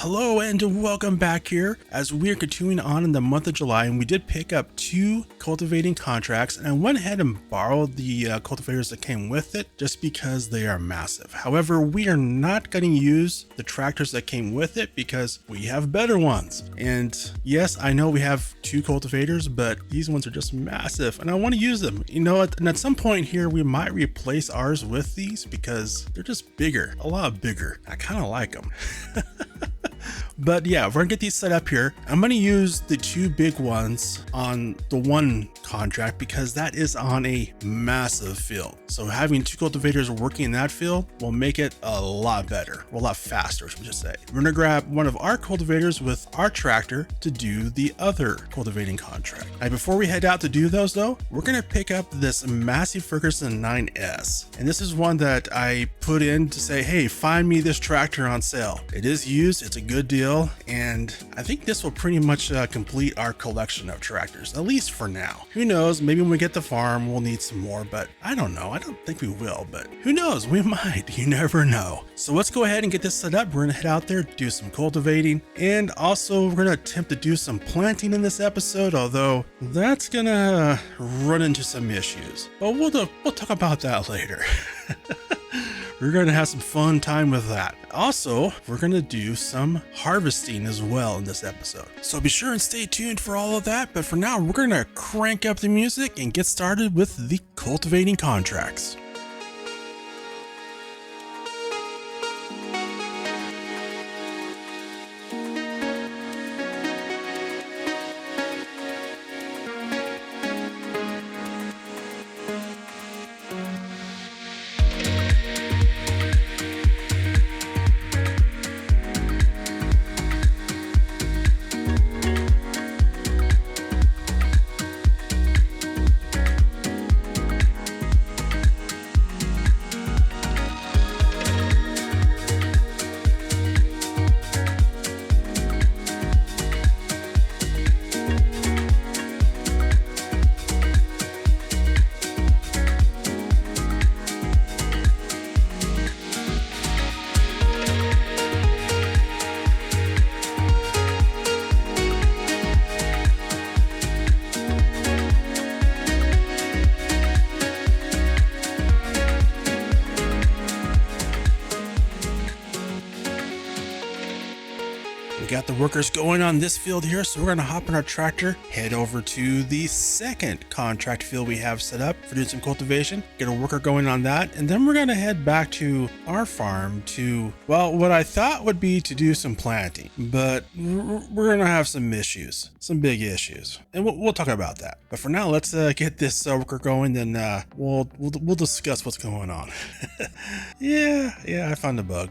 Hello and welcome back here as we are continuing on in the month of July, and we did pick up 2 cultivating contracts, and I went ahead and borrowed the cultivators that came with it just because they are massive. However, we are not going to use the tractors that came with it because we have better ones. And yes, I know we have 2 cultivators, but these ones are just massive and I want to use them. You know, and at some point here we might replace ours with these because they're just bigger, a lot bigger. I kind of like them. But yeah, we're gonna get these set up here. I'm gonna use the 2 big ones on the 1 contract because that is on a massive field. So having 2 cultivators working in that field will make it a lot better, or a lot faster, should we just say. We're gonna grab one of our cultivators with our tractor to do the other cultivating contract. Now, before we head out to do those though, we're gonna pick up this Massey Ferguson 9S. And this is one that I put in to say, hey, find me this tractor on sale. It is used, it's a good deal, and I think this will pretty much complete our collection of tractors, at least for now. Who knows, maybe when we get the farm we'll need some more, but I don't know. I don't think we will, but who knows, we might. You never know. So let's go ahead and get this set up. We're gonna head out there, do some cultivating, and also we're gonna attempt to do some planting in this episode, although that's gonna run into some issues, but we'll talk about that later. We're going to have some fun time with that. Also, we're going to do some harvesting as well in this episode. So be sure and stay tuned for all of that. But for now, we're going to crank up the music and get started with the cultivating contracts. Got the workers going on this field here, so we're going to hop in our tractor, head over to the second contract field we have set up for doing some cultivation, get a worker going on that, and then we're going to head back to our farm to, well, what I thought would be to do some planting, but we're going to have some issues, some big issues, and we'll talk about that. But for now, let's get this worker going, then we'll discuss what's going on. Yeah, I found a bug.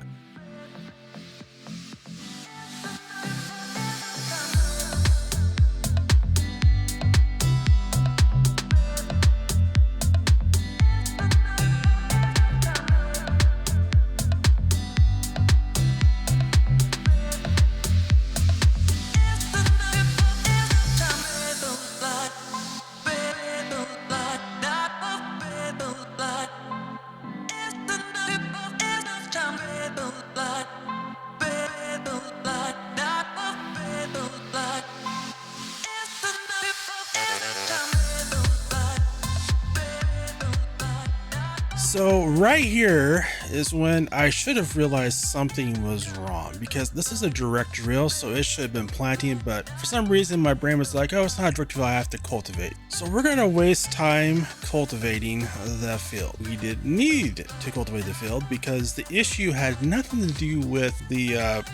So right here is when I should have realized something was wrong, because this is a direct drill, so it should have been planting, but for some reason my brain was like, oh, it's not a direct drill, I have to cultivate. So we're going to waste time cultivating the field. We did need to cultivate the field because the issue had nothing to do with the,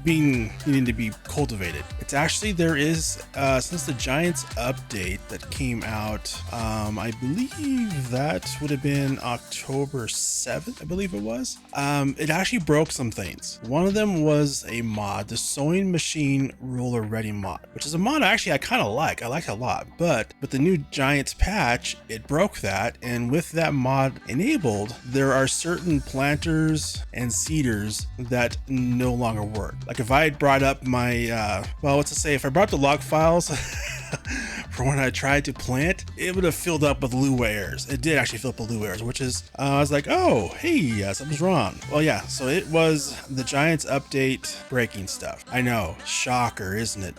needing to be cultivated. It's actually, there is, since the Giants update that came out, I believe that would have been October 7th, I believe it was. It actually broke some things. One of them was a mod, the Sewing Machine Roller Ready mod, which is a mod I kind of like. I like it a lot, but with the new Giants patch, it broke that. And with that mod enabled, there are certain planters and seeders that no longer work. Like if I had brought up my, if I brought up the log files for when I tried to plant, it would have filled up with luwares. It did actually fill up with luwares, which is, I was like, oh, hey, something's wrong. Well, yeah, so it was the Giants update breaking stuff. I know, shocker, isn't it?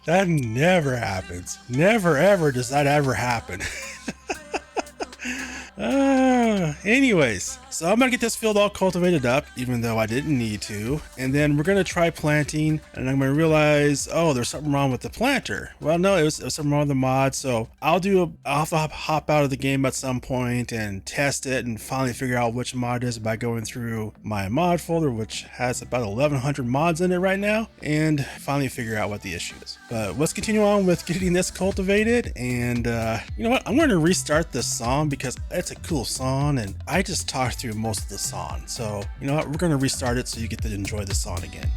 That never happens. Never ever does that ever happen. Anyways, so I'm gonna get this field all cultivated up, even though I didn't need to, and then we're gonna try planting, and I'm gonna realize, oh, there's something wrong with the planter. Well, no, it was something wrong with the mod, so I'll have to hop out of the game at some point and test it and finally figure out which mod it is by going through my mod folder, which has about 1,100 mods in it right now, and finally figure out what the issue is. But let's continue on with getting this cultivated, and you know what, I'm going to restart this song because it's a cool song, and I just talked through most of the song. So, you know what, we're going to restart it so you get to enjoy the song again.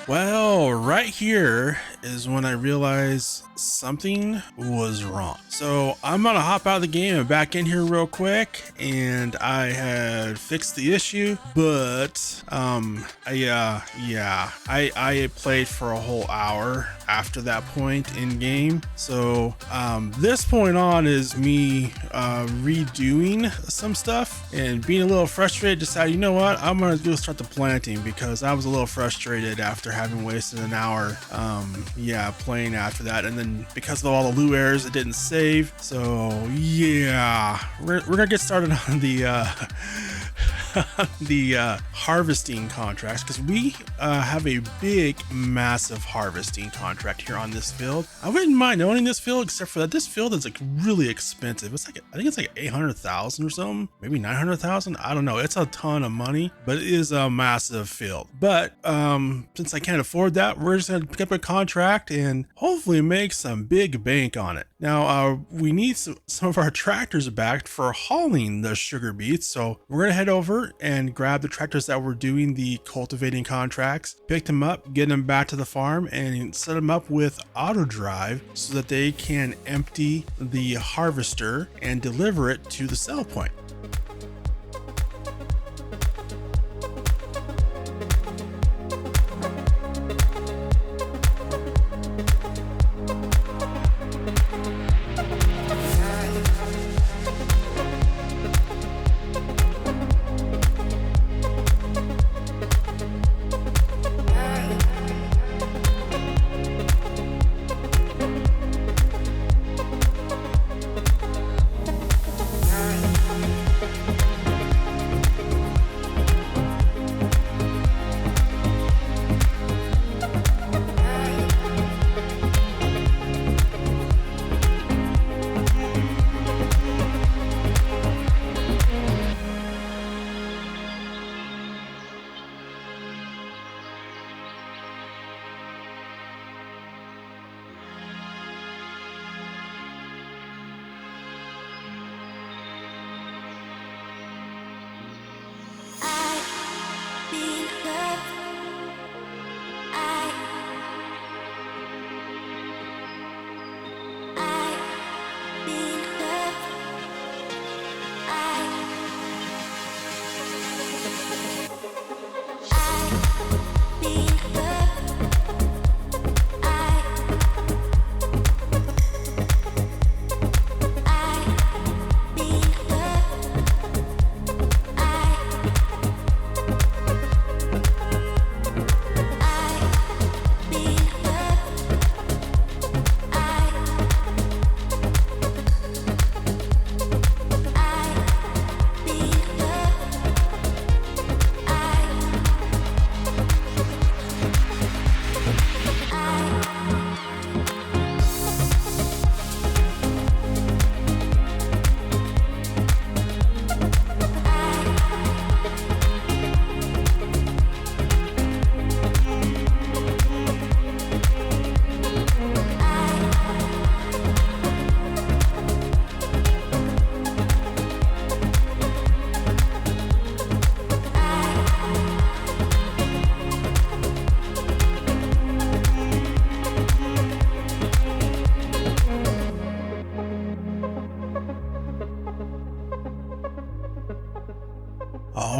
Well, right here is when I realized something was wrong. So I'm gonna hop out of the game and back in here real quick, and I had fixed the issue, but I played for a whole hour after that point in game. So this point on is me redoing some stuff and being a little frustrated. Decided, you know what, I'm gonna go start the planting because I was a little frustrated after having wasted an hour playing after that, and then because of all the loo errors it didn't save. So yeah, we're gonna get started on the harvesting contracts, because we have a big massive harvesting contract here on this field. I wouldn't mind owning this field, except for that this field is like really expensive. It's like, I think it's like 800,000 or something, maybe 900,000. I don't know, it's a ton of money, but it is a massive field. But since I can't afford that, we're just gonna pick up a contract and hopefully make some big bank on it. Now we need some of our tractors back for hauling the sugar beets, so we're gonna head over and grab the tractors that were doing the cultivating contracts, pick them up, get them back to the farm, and set them up with auto drive so that they can empty the harvester and deliver it to the sell point.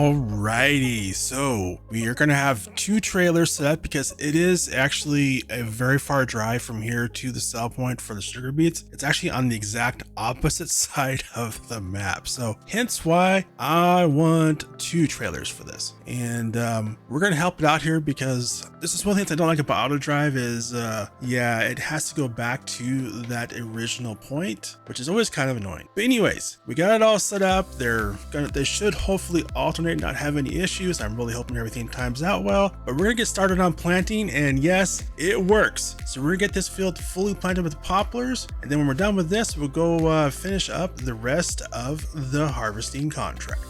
Alrighty, so we are going to have 2 trailers set up because it is actually a very far drive from here to the sell point for the sugar beets. It's actually on the exact opposite side of the map, so hence why I want 2 trailers for this. And we're going to help it out here because this is one thing I don't like about auto drive is yeah, it has to go back to that original point, which is always kind of annoying. But anyways, we got it all set up. They should hopefully alternate, not have any issues. I'm really hoping everything times out well, but we're gonna get started on planting, and yes, it works. So we're gonna get this field fully planted with poplars, and then when we're done with this, we'll go finish up the rest of the harvesting contract.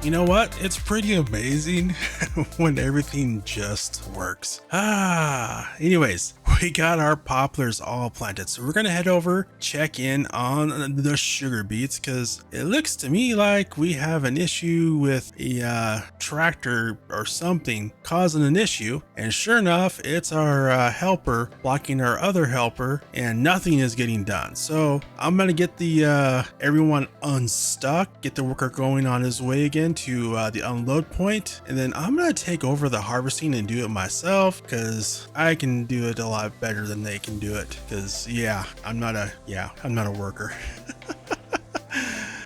You know what? It's pretty amazing when everything just works. Anyways, we got our poplars all planted. So we're going to head over, check in on the sugar beets, because it looks to me like we have an issue with a tractor or something causing an issue. And sure enough, it's our helper blocking our other helper, and nothing is getting done. So I'm going to get the everyone unstuck, get the worker going on his way again to the unload point, and then I'm gonna take over the harvesting and do it myself because I can do it a lot better than they can do it. Because I'm not a worker.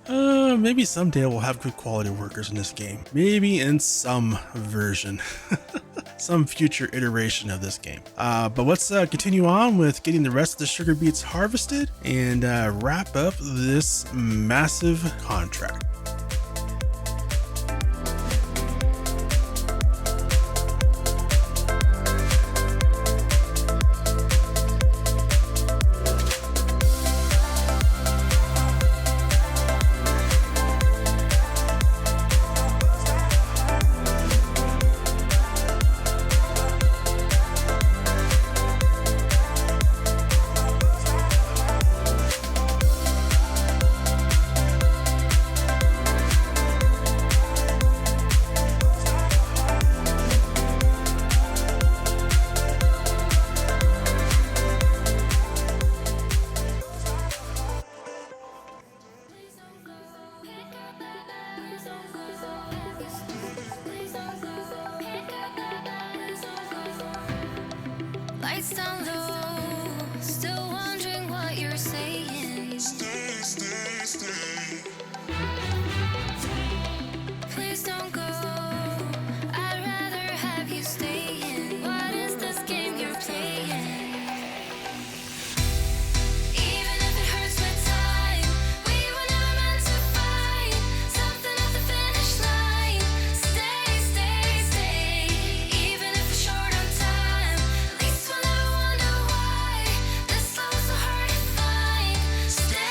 Maybe someday we'll have good quality workers in this game. Maybe in some version. Some future iteration of this game. But let's continue on with getting the rest of the sugar beets harvested and wrap up this massive contract. Lights down low, still wondering what you're saying. Stay. Please don't go, I'd rather have you staying. What is this game you're playing? Even if it hurts with time, we were never meant to fight. Something at the finish line. Stay. Even if it's short on time, at least we'll never wonder why this love was so hard to find. Stay.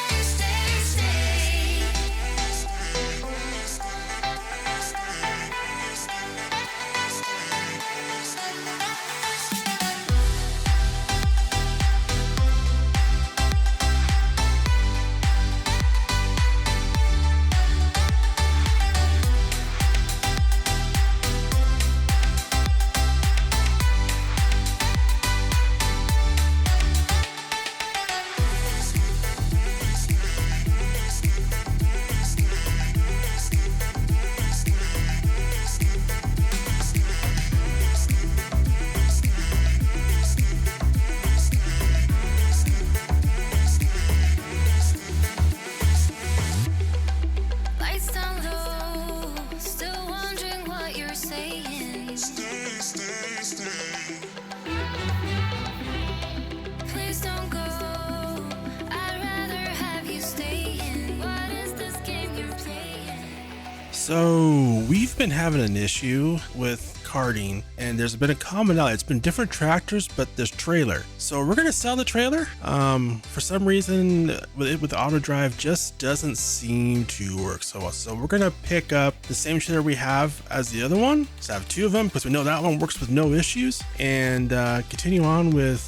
So we've been having an issue with carding, and there's been a commonality. It's been different tractors, but this trailer. So we're gonna sell the trailer. For some reason, with auto drive, just doesn't seem to work so well. So we're gonna pick up the same trailer we have as the other one. So I have two of them because we know that one works with no issues, and continue on with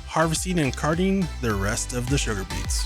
harvesting and carding the rest of the sugar beets.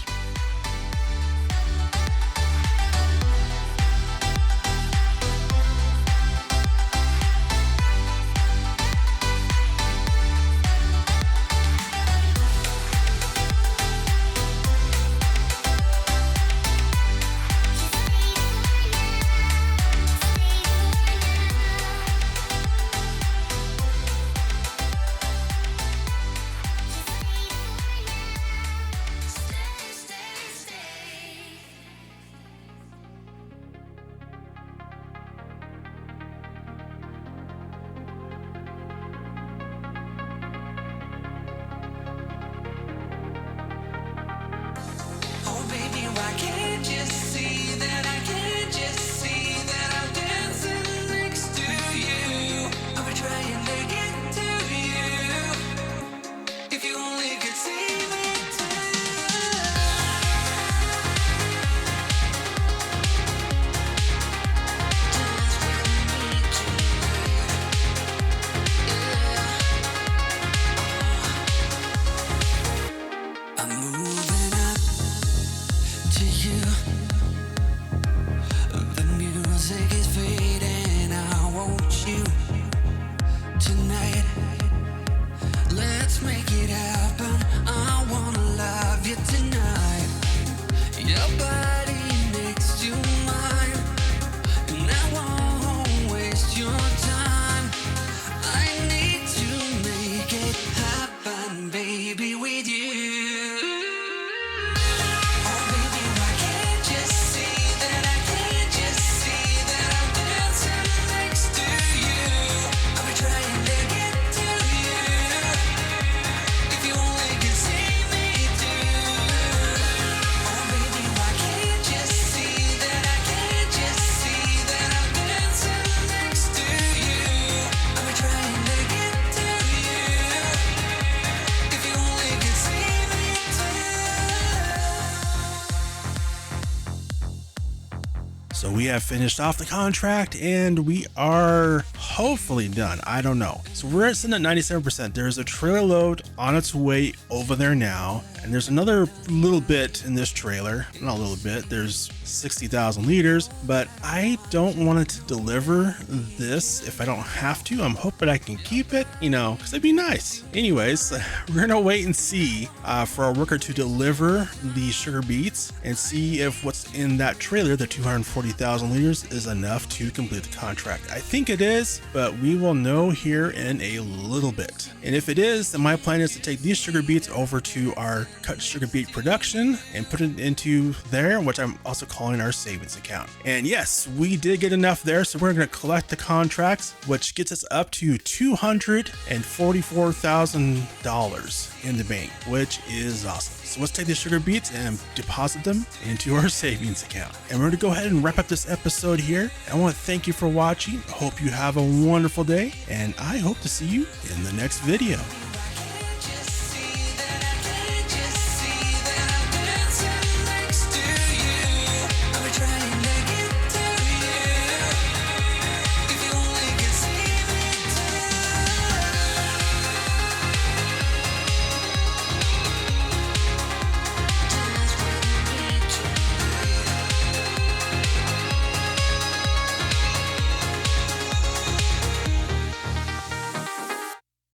Why can't you see that I can't just see that I'm dancing next to you? I've been trying to get to you. If you only could see me too. Just when I need you. Yeah. I'm moving up to you. The music is fading. I want you tonight. Let's make it happen. I wanna love you tonight. Your body next to mine, and I won't waste your time. I need to make it happen, baby, with you. So we have finished off the contract and we are hopefully done. I don't know. So we're sitting at 97%. There's a trailer load on its way over there now. And there's another little bit in this trailer. Not a little bit. There's 60,000 liters, but I don't want it to deliver this if I don't have to. I'm hoping I can keep it, you know, because it'd be nice. Anyways, we're gonna wait and see for our worker to deliver the sugar beets and see if what's in that trailer, the 240,000 liters, is enough to complete the contract. I think it is, but we will know here in a little bit. And if it is, then my plan is to take these sugar beets over to our cut sugar beet production and put it into there, which I'm also calling our savings account. And yes, we did get enough there, so we're going to collect the contracts, which gets us up to $244,000 in the bank, which is awesome. So let's take these sugar beets and deposit them into our savings account. And we're going to go ahead and wrap up this episode here. I want to thank you for watching. I hope you have a wonderful day, and I hope to see you in the next video.